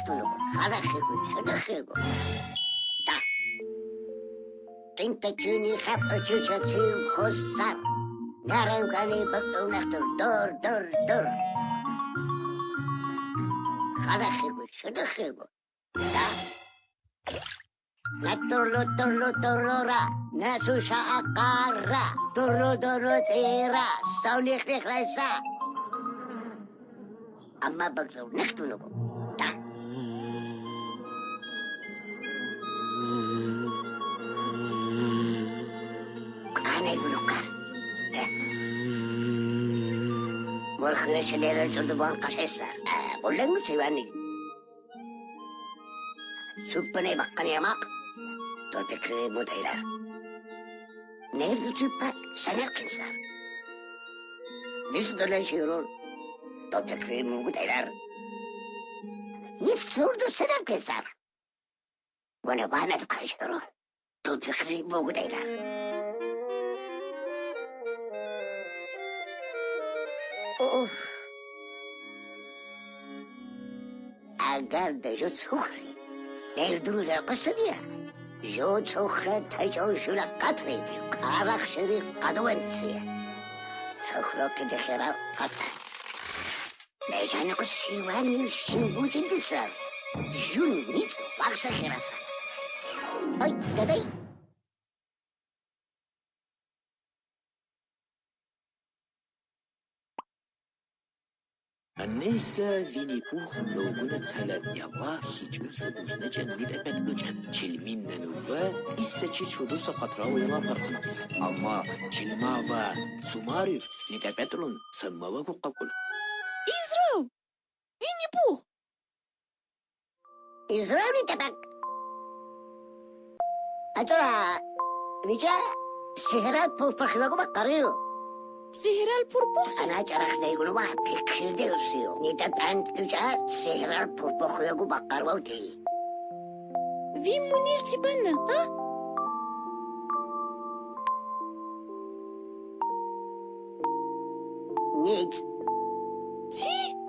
nektunugo, halachego, shudachego. Da. Tinta juni hap achucha tiu hosar. Narangani bakto nektur dur. Halachego, shudachego. Da. Naturlo, nasusha akara, turlo tira, saunik sa. Amma bakto nektunugo. Da. Anay gulukar. Morkhire şelere çoduban kaşesler. Bullen mi sivanlik? Süppene bakkan yamak. Tolpekleri mutaylar. Nerede süppe sener kinsler. Biz dolan şiirun. Tolpekleri mutaylar. Nif sordu sener kinsler. Bana bana tıkan şiirun. Tolpekleri mutaylar. Agar da jo tsukhri, erdurula qasaniya. Jo tsukhra tajo shula qatri, qavaq shiri qadwansiya. Tsukhlo kede khira qata. Lejana ko siwani shimbu jindisa. Jun nit waqsa khirasa. Ay, daday. النيسا فيني بوخ لوغونا تسهلت يلا هيجوسا دوسنا جنري لأبت لجن كلمين ننوفا إسا تشيشودوسا قطراو يلا برقنقس أما كلماوا سماريف نتابتلون سماوا قبول إزراو فيني بوخ إزراو نتابك أترى نجا سهرات بوخبخلوغو بقريو سهرال بوربوخ أنا جرخنا يقولوا ما بكير ديوسيو نتابعن نجا سهرات بوخبخلوغو بقروتي في منيل تبانا ها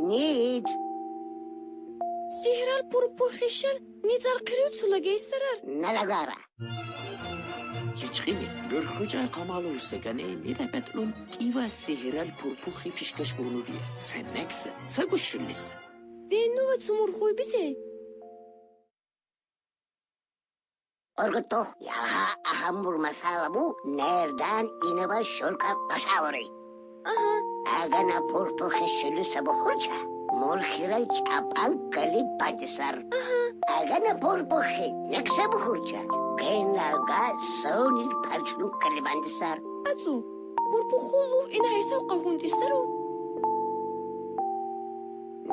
نيت سهرال بوربوخيشل نيتار قريوتسو لغاي سرار نلغارا كيتخيني برخوجا قمالو سجاني نتابتلون كيوا سهرال بوربوخي بيشكش بولوريا سنكس ساقوشو لسا فينو واتسمور خوي بيسي أرغطو يالها أهمور مسالمو نردان إنبا شركة قشاوري أغانا بوربوخيشلو سبخورجا مرخيرا چاپان کلی پادسر أغانا بوربوخي نكسا بخورجا بينالغا سوني پرچنو کلی باندسر أتو بوربوخولو إنا هيساو قهون تسرو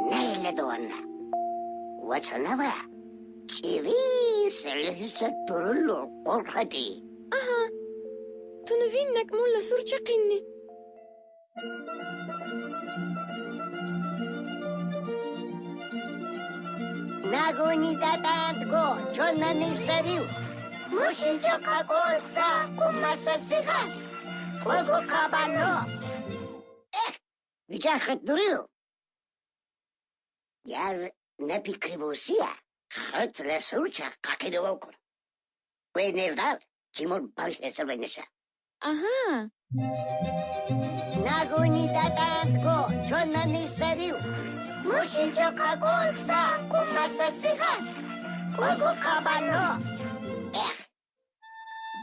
نايلة دوانا واتنوا كيري سلسة ترلو قرحتي تنوفينك مولا سورجا قيني ناغوني داتاندغو جوناني سريو موشيجو كاغوسا كوماسا سيغان كوربو كابانو بجاخت دريو يار نبي كريبوسيا خط لسوچا قاكيدو وكر وينيردال تيمور بانش سربينشا أها ناغوني داتاندغو جوناني سريو موشيجو كاغوسا كوماسا سيغان كوربو كابانو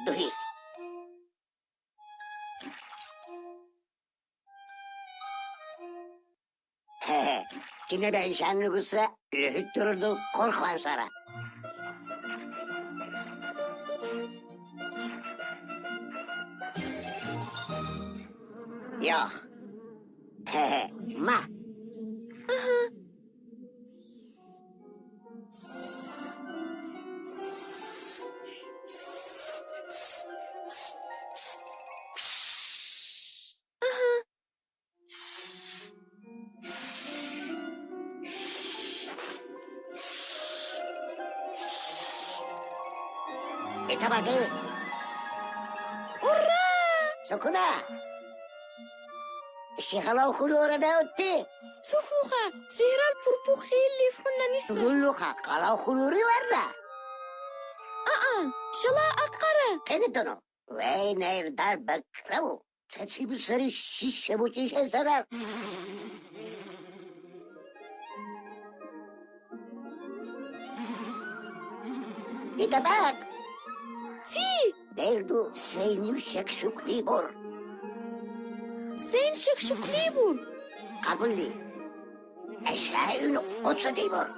دوهي Kine de inşanlı kısa lühüt durdu korkan sara. Yok. Ma. Itabagi. Urra! Sukuna. الشيخة خلورة ناوتي سفوخة زهرة البربوخي اللي فخنا نسا تقول لك قلاو خلوري ورا شلا أقرأ كنتنو وين يردار بكرو تسيب السري الشيشة بوشيشة سرار يتباك تي ديردو سينيو شكشوك ليبور زين شكشك ليبور قبل لي أشعل قدس ديبور